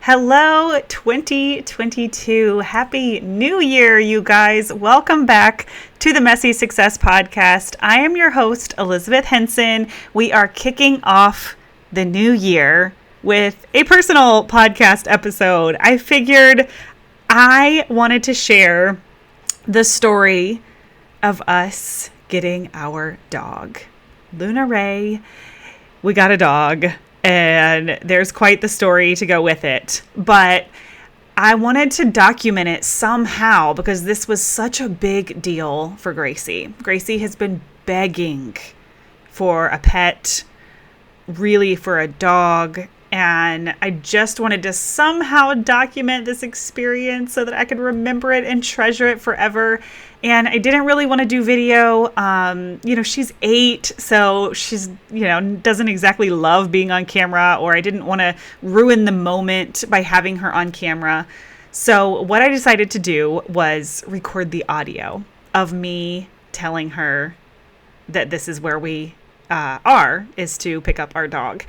Hello, 2022. Happy New Year, you guys. Welcome back to the Messy Success Podcast. I am your host, Elizabeth Henson. We are kicking off the new year with a personal podcast episode. I figured I wanted to share the story of us getting our dog, Luna Ray. We got a dog. And there's quite the story to go with it. But I wanted to document it somehow because this was such a big deal for Gracie. Gracie has been begging for a pet, really for a dog. And I just wanted to somehow document this experience so that I could remember it and treasure it forever. And I didn't really want to do video. She's 8, so she's, doesn't exactly love being on camera, or I didn't want to ruin the moment by having her on camera. So what I decided to do was record the audio of me telling her that this is where we is to pick up our dog.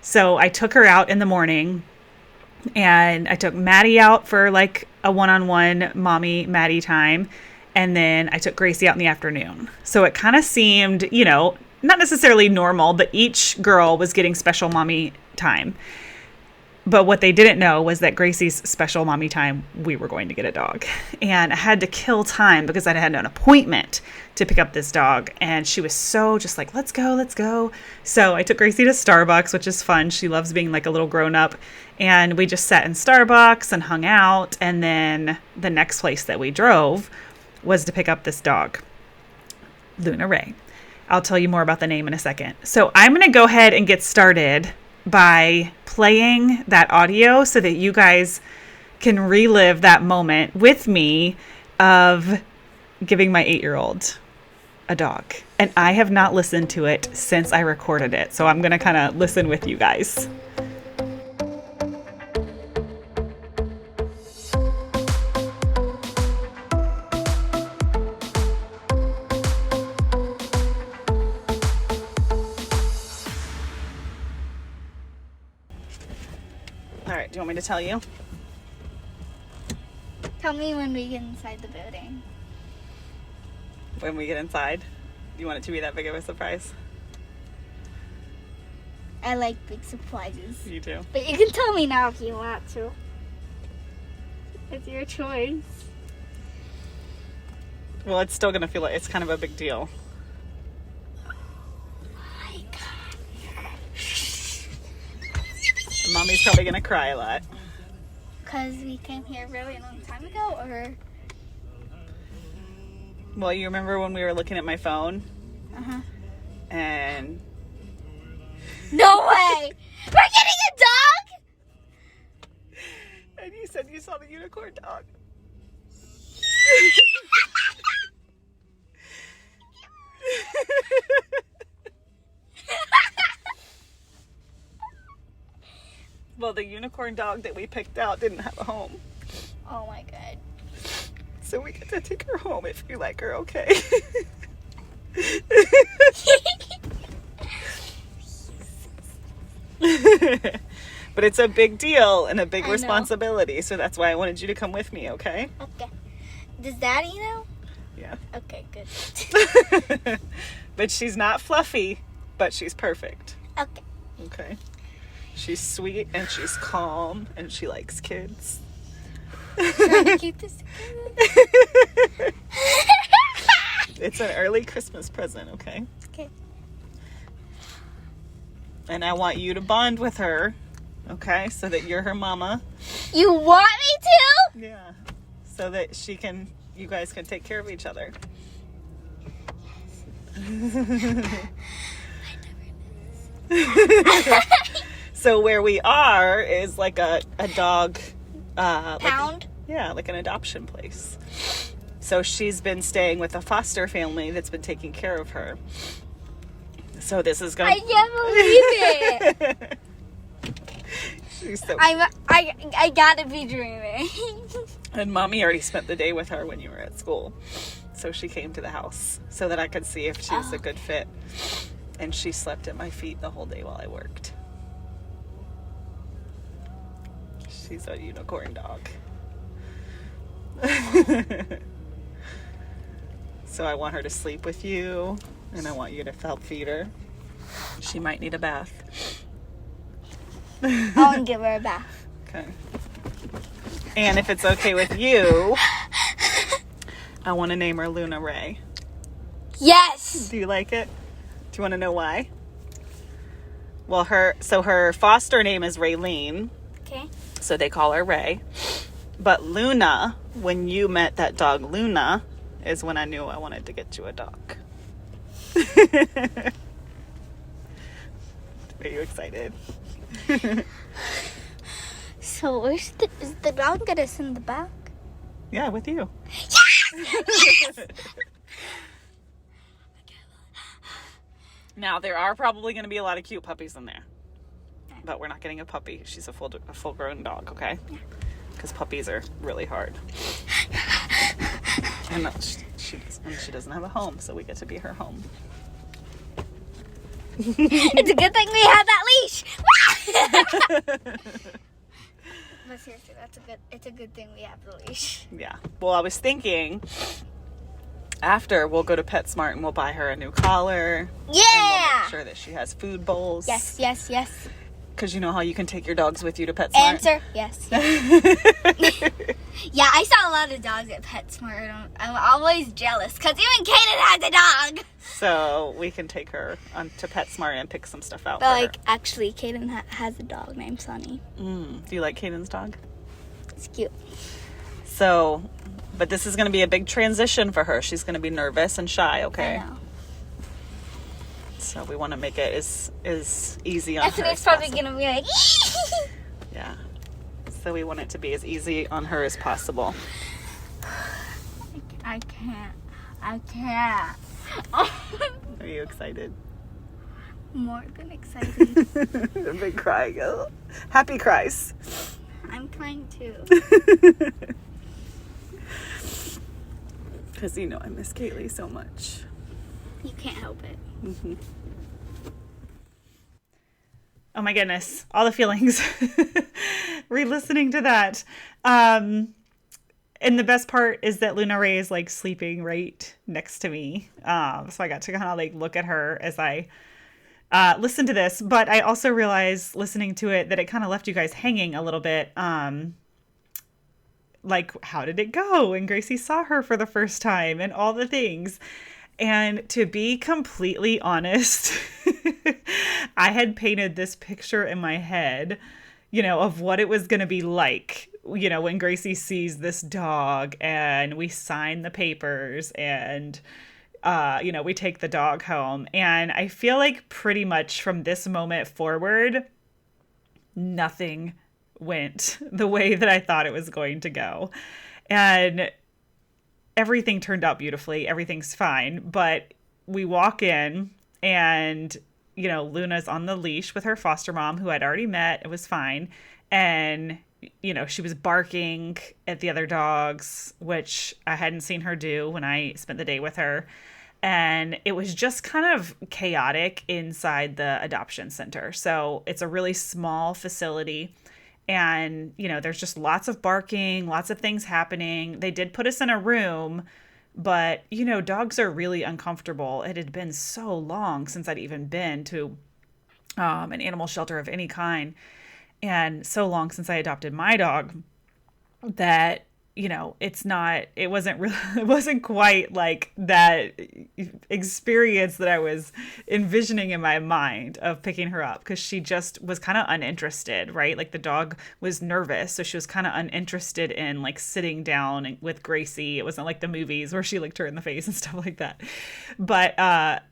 So I took her out in the morning, and I took Maddie out for like a one-on-one mommy Maddie time. And then I took Gracie out in the afternoon. So it kind of seemed, not necessarily normal, but each girl was getting special mommy time. But what they didn't know was that Gracie's special mommy time, we were going to get a dog. And I had to kill time because I had an appointment to pick up this dog. And she was so just like, let's go. So I took Gracie to Starbucks, which is fun. She loves being like a little grown up. And we just sat in Starbucks and hung out. And then the next place that we drove was to pick up this dog, Luna Ray. I'll tell you more about the name in a second. So I'm going to go ahead and get started by playing that audio so that you guys can relive that moment with me of giving my 8-year-old a dog. And I have not listened to it since I recorded it. So I'm going to kind of listen with you guys. All right, do you want me to tell you? Tell me when we get inside the building. When we get inside? Do you want it to be that big of a surprise? I like big surprises. You do. But you can tell me now if you want to. It's your choice. Well, it's still going to feel like it's kind of a big deal. Mommy's probably going to cry a lot. Because we came here a really long time ago, or? Well, you remember when we were looking at my phone? Uh-huh. And... No way! We're getting a dog? And you said you saw the unicorn dog. Well, the unicorn dog that we picked out didn't have a home. Oh my god. So we get to take her home if you like her, okay? But it's a big deal and a big responsibility, so that's why I wanted you to come with me, okay? Okay. Does Daddy know? Yeah. Okay, good. But she's not fluffy, but she's perfect. Okay. Okay. She's sweet and she's calm and she likes kids. Trying to keep this together. It's an early Christmas present, okay? Okay. And I want you to bond with her, okay? So that you're her mama. You want me to? Yeah. So that you guys can take care of each other. So where we are is like a dog Pound? Like an adoption place. So she's been staying with a foster family that's been taking care of her. So this is going. I can't believe it. She's so. I gotta be dreaming. And Mommy already spent the day with her when you were at school, so she came to the house so that I could see if she was a good fit. And she slept at my feet the whole day while I worked. She's a unicorn dog. So I want her to sleep with you, and I want you to help feed her. She might need a bath. I want to give her a bath. Okay. And if it's okay with you, I want to name her Luna Ray. Yes! Do you like it? Do you want to know why? Well, her foster name is Raylene. Okay. So they call her Ray. But Luna, when you met that dog Luna, is when I knew I wanted to get you a dog. Are you excited? So is the dog gonna sit in the back? Yeah, with you. Yes! Now, there are probably going to be a lot of cute puppies in there. But we're not getting a puppy. She's a full-grown dog, okay? Yeah. Because puppies are really hard. And she doesn't have a home, so we get to be her home. It's a good thing we have that leash. But seriously, it's a good thing we have the leash. Yeah. Well, I was thinking after we'll go to PetSmart and we'll buy her a new collar. Yeah. And we'll make sure that she has food bowls. Yes. Because you know how you can take your dogs with you to PetSmart? Answer, yes. Yeah, I saw a lot of dogs at PetSmart. I'm always jealous because even Kaden has a dog. So we can take her to PetSmart and pick some stuff out But for her. actually, Kaden has a dog named Sunny. Do you like Caden's dog? It's cute. So, but this is going to be a big transition for her. She's going to be nervous and shy, okay? I know. So we want to make it as easy on her Estimate's as probably possible. going to be like, Yeah. So we want it to be as easy on her as possible. I can't. Are you excited? More than excited. A big cry. Oh. Happy cries. I'm crying too. Because, I miss Kaylee so much. You can't help it. Mm-hmm. Oh my goodness. All the feelings. Re-listening to that. And the best part is that Luna Ray is sleeping right next to me. So I got to kind of look at her as I listen to this. But I also realized listening to it that it kind of left you guys hanging a little bit. How did it go? And Gracie saw her for the first time and all the things. And to be completely honest, I had painted this picture in my head, of what it was going to be like, when Gracie sees this dog and we sign the papers and, we take the dog home. And I feel like pretty much from this moment forward, nothing went the way that I thought it was going to go. And everything turned out beautifully. Everything's fine. But we walk in and, Luna's on the leash with her foster mom who I'd already met. It was fine. And, she was barking at the other dogs, which I hadn't seen her do when I spent the day with her. And it was just kind of chaotic inside the adoption center. So it's a really small facility. And, there's just lots of barking, lots of things happening. They did put us in a room, but, dogs are really uncomfortable. It had been so long since I'd even been to an animal shelter of any kind, and so long since I adopted my dog that, it wasn't quite like that experience that I was envisioning in my mind of picking her up, because she just was kind of uninterested, right? The dog was nervous. So she was kind of uninterested in sitting down with Gracie. It wasn't like the movies where she licked her in the face and stuff like that. But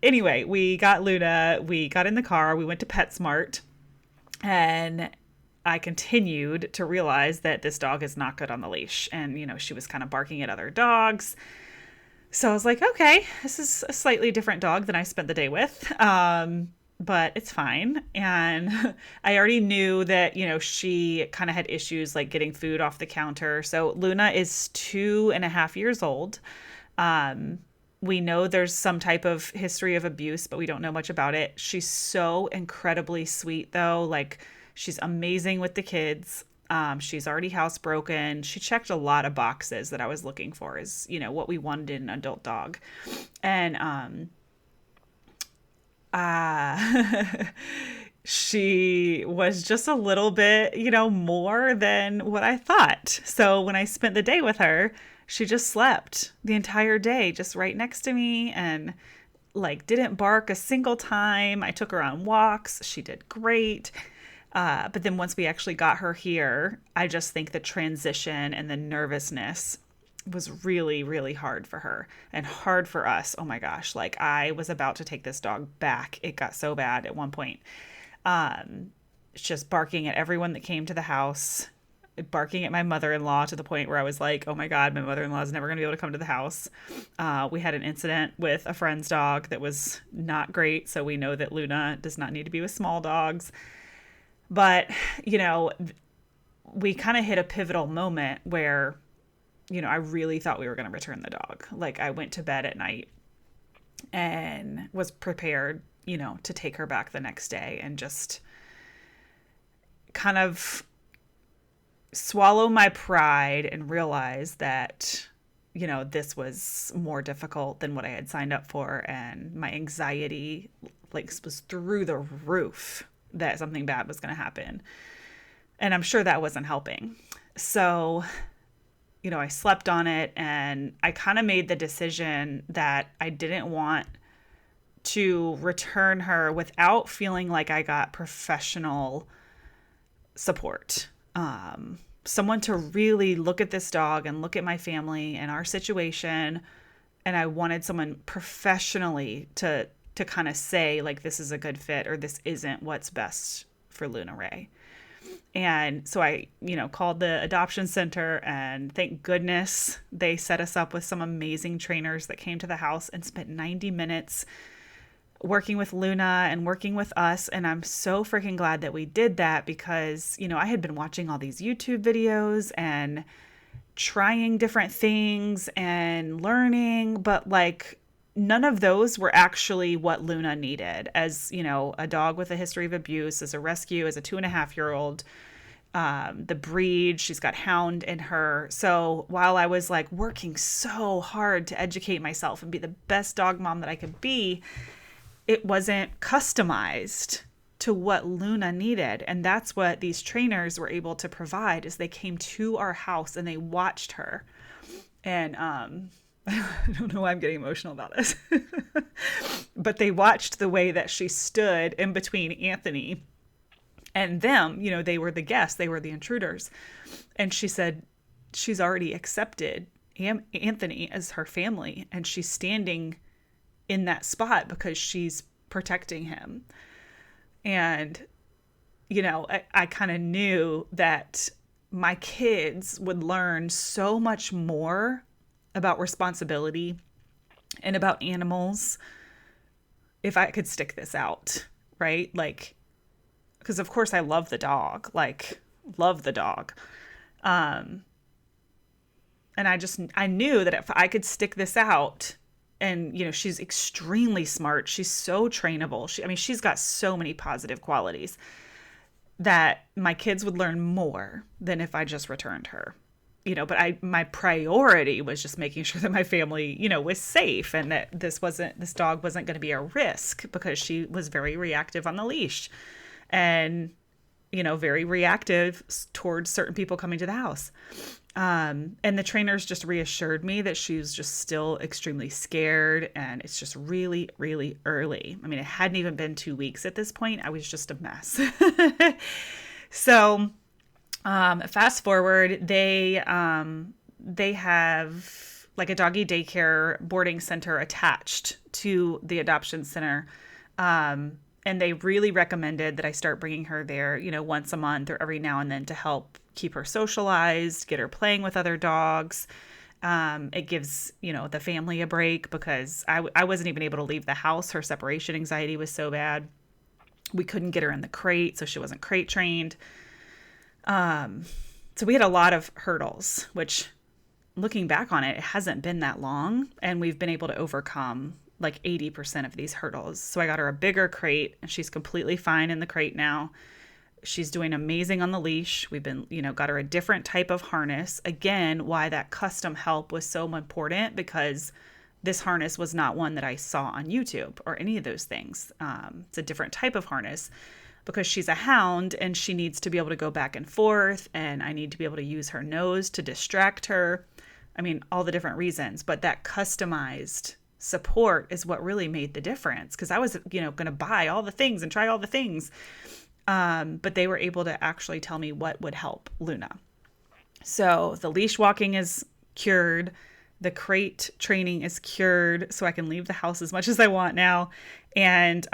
anyway, we got Luna, we got in the car, we went to PetSmart, and I continued to realize that this dog is not good on the leash. And, she was kind of barking at other dogs. So I was like, okay, this is a slightly different dog than I spent the day with. But it's fine. And I already knew that, she kind of had issues getting food off the counter. So Luna is 2.5 years old. We know there's some type of history of abuse, but we don't know much about it. She's so incredibly sweet though. She's amazing with the kids. She's already housebroken. She checked a lot of boxes that I was looking for, as what we wanted in an adult dog. And she was just a little bit, more than what I thought. So when I spent the day with her, she just slept the entire day, just right next to me, and like didn't bark a single time. I took her on walks. She did great. But then once we actually got her here, I just think the transition and the nervousness was really, really hard for her and hard for us. Oh my gosh. Like I was about to take this dog back. It got so bad at one point. Just barking at everyone that came to the house, barking at my mother-in-law to the point where I was like, oh my God, my mother-in-law is never going to be able to come to the house. We had an incident with a friend's dog that was not great. So we know that Luna does not need to be with small dogs. But, we kind of hit a pivotal moment where, I really thought we were going to return the dog. Like I went to bed at night and was prepared, to take her back the next day and just kind of swallow my pride and realize that, this was more difficult than what I had signed up for. And my anxiety was through the roof that something bad was going to happen. And I'm sure that wasn't helping. So, I slept on it and I kind of made the decision that I didn't want to return her without feeling like I got professional support. Someone to really look at this dog and look at my family and our situation. And I wanted someone professionally to kind of say like, this is a good fit or this isn't what's best for Luna Ray. And so I, called the adoption center, and thank goodness they set us up with some amazing trainers that came to the house and spent 90 minutes working with Luna and working with us. And I'm so freaking glad that we did that because, I had been watching all these YouTube videos and trying different things and learning, but none of those were actually what Luna needed as, a dog with a history of abuse, as a rescue, as a 2.5-year-old, the breed, she's got hound in her. So while I was working so hard to educate myself and be the best dog mom that I could be, it wasn't customized to what Luna needed. And that's what these trainers were able to provide, is they came to our house and they watched her. And, I don't know why I'm getting emotional about this, but they watched the way that she stood in between Anthony and them. They were the guests, they were the intruders. And she said she's already accepted Anthony as her family, and she's standing in that spot because she's protecting him. And, I kind of knew that my kids would learn so much more about responsibility and about animals if I could stick this out, right? Because of course I love the dog, love the dog. And I knew that if I could stick this out, and, she's extremely smart. She's so trainable. She's got so many positive qualities that my kids would learn more than if I just returned her. But my priority was just making sure that my family, was safe, and that this dog wasn't going to be a risk, because she was very reactive on the leash and, very reactive towards certain people coming to the house. And the trainers just reassured me that she was just still extremely scared, and it's just really, really early. it hadn't even been 2 weeks at this point. I was just a mess. So, fast forward, they have a doggy daycare boarding center attached to the adoption center. And they really recommended that I start bringing her there, once a month or every now and then to help keep her socialized, get her playing with other dogs. It gives, the family a break, because I wasn't even able to leave the house. Her separation anxiety was so bad. We couldn't get her in the crate, so she wasn't crate trained. So we had a lot of hurdles, which, looking back on it, it hasn't been that long, and we've been able to overcome 80% of these hurdles. So I got her a bigger crate, and she's completely fine in the crate now. She's doing amazing on the leash. We've been, got her a different type of harness. Again, why that custom help was so important, because this harness was not one that I saw on YouTube or any of those things. It's a different type of harness because she's a hound and she needs to be able to go back and forth, and I need to be able to use her nose to distract her. I mean, all the different reasons, but that customized support is what really made the difference, because I was, going to buy all the things and try all the things. But they were able to actually tell me what would help Luna. So the leash walking is cured. The crate training is cured, so I can leave the house as much as I want now. And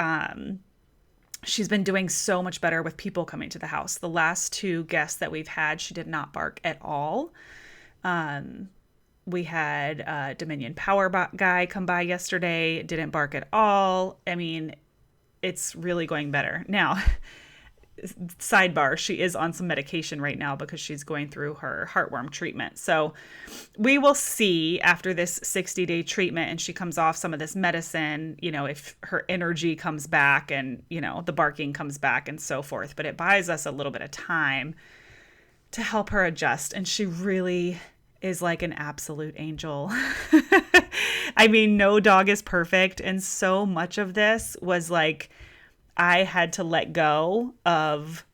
she's been doing so much better with people coming to the house. The last 2 guests that we've had, she did not bark at all. We had a Dominion Power guy come by yesterday, didn't bark at all. I mean, it's really going better. Now, sidebar, she is on some medication right now because she's going through her heartworm treatment. So we will see after this 60-day treatment and she comes off some of this medicine, if her energy comes back and, the barking comes back and so forth. But it buys us a little bit of time to help her adjust. And she really is like an absolute angel. I mean, no dog is perfect. And so much of this was like, I had to let go of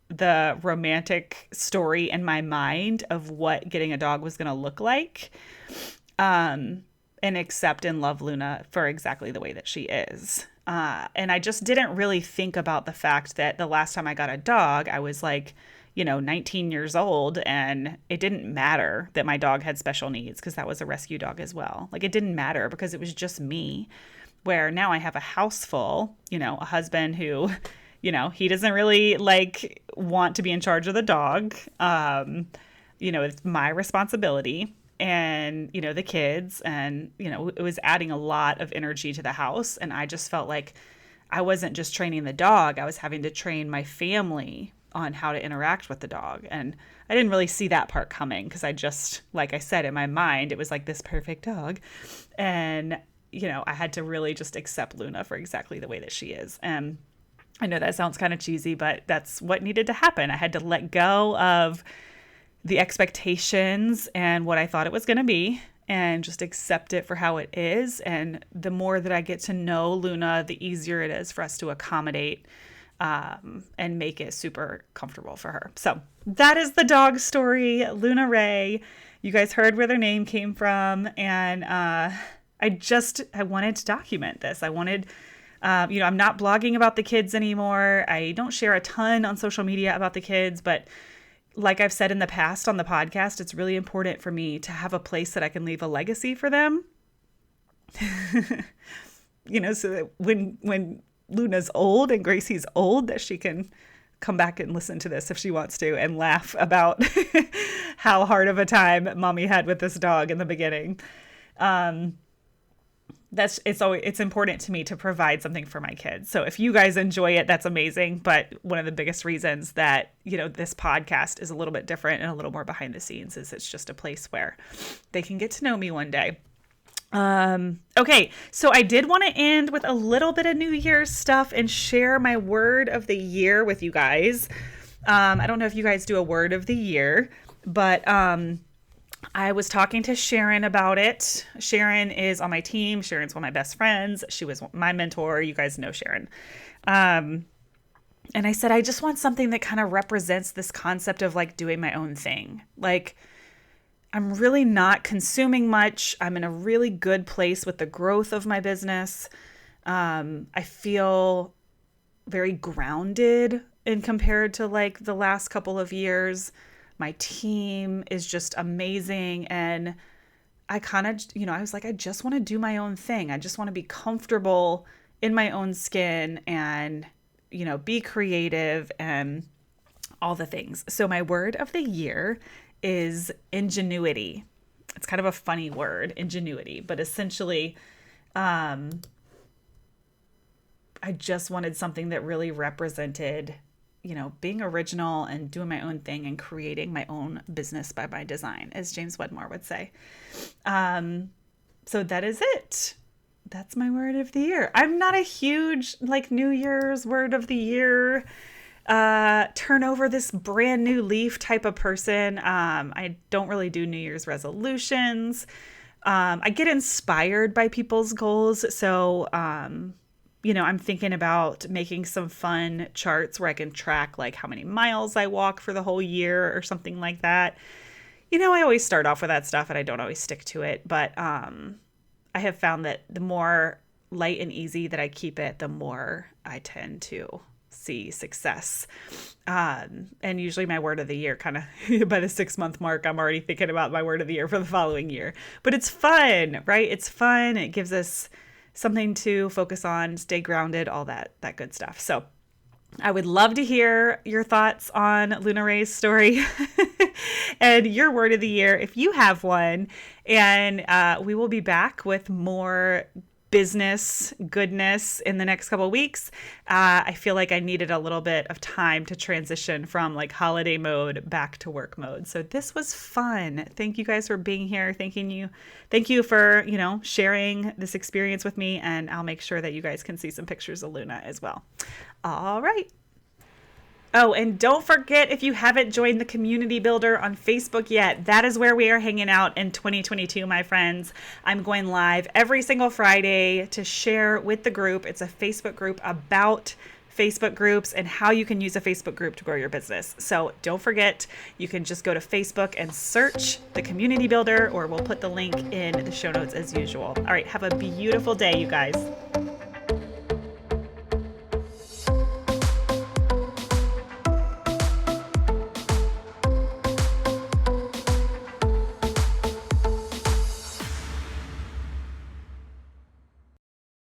the romantic story in my mind of what getting a dog was going to look like, and accept and love Luna for exactly the way that she is. And I just didn't really think about the fact that the last time I got a dog, I was like, 19 years old, and it didn't matter that my dog had special needs because that was a rescue dog as well. Like, it didn't matter because it was just me. Where now I have a house full, a husband who, he doesn't really want to be in charge of the dog. It's my responsibility, and, the kids, and, it was adding a lot of energy to the house. And I just felt like I wasn't just training the dog. I was having to train my family on how to interact with the dog. And I didn't really see that part coming because I just, like I said, in my mind, it was like this perfect dog. And I had to really just accept Luna for exactly the way that she is. And I know that sounds kind of cheesy, but that's what needed to happen. I had to let go of the expectations and what I thought it was going to be and just accept it for how it is. And the more that I get to know Luna, the easier it is for us to accommodate and make it super comfortable for her. So that is the dog story, Luna Ray. You guys heard where their name came from. And I wanted to document this. I wanted, I'm not blogging about the kids anymore. I don't share a ton on social media about the kids, but like I've said in the past on the podcast, it's really important for me to have a place that I can leave a legacy for them. So that when Luna's old and Gracie's old, that she can come back and listen to this if she wants to and laugh about how hard of a time mommy had with this dog in the beginning. It's important to me to provide something for my kids. So if you guys enjoy it, that's amazing. But one of the biggest reasons that, this podcast is a little bit different and a little more behind the scenes is it's just a place where they can get to know me one day. Okay. So I did want to end with a little bit of New Year's stuff and share my word of the year with you guys. I don't know if you guys do a word of the year, but, I was talking to Sharon about it. Sharon is on my team. Sharon's one of my best friends. She was my mentor. You guys know Sharon. And I said, I just want something that kind of represents this concept of doing my own thing. I'm really not consuming much. I'm in a really good place with the growth of my business. I feel very grounded in compared to the last couple of years. My team is just amazing. And I kind of, I was like, I just want to do my own thing. I just want to be comfortable in my own skin and, be creative and all the things. So my word of the year is ingenuity. It's kind of a funny word, ingenuity, but essentially, I just wanted something that really represented being original and doing my own thing and creating my own business by my design, as James Wedmore would say. So that is it. That's my word of the year. I'm not a huge New Year's word of the year turn over this brand new leaf type of person. I don't really do New Year's resolutions. I get inspired by people's goals. So, I'm thinking about making some fun charts where I can track like how many miles I walk for the whole year or something like that. I always start off with that stuff and I don't always stick to it. But I have found that the more light and easy that I keep it, the more I tend to see success. And usually my word of the year kind of by the 6-month mark, I'm already thinking about my word of the year for the following year. But it's fun, right? It's fun. It gives us something to focus on, stay grounded, all that good stuff. So I would love to hear your thoughts on Luna Ray's story and your word of the year if you have one. And we will be back with more business goodness in the next couple of weeks. I feel like I needed a little bit of time to transition from like holiday mode back to work mode. So this was fun. Thank you guys for being here. Thank you for, sharing this experience with me, and I'll make sure that you guys can see some pictures of Luna as well. All right. Oh, and don't forget, if you haven't joined the Community Builder on Facebook yet, that is where we are hanging out in 2022, my friends. I'm going live every single Friday to share with the group. It's a Facebook group about Facebook groups and how you can use a Facebook group to grow your business. So don't forget, you can just go to Facebook and search the Community Builder, or we'll put the link in the show notes as usual. All right, have a beautiful day, you guys.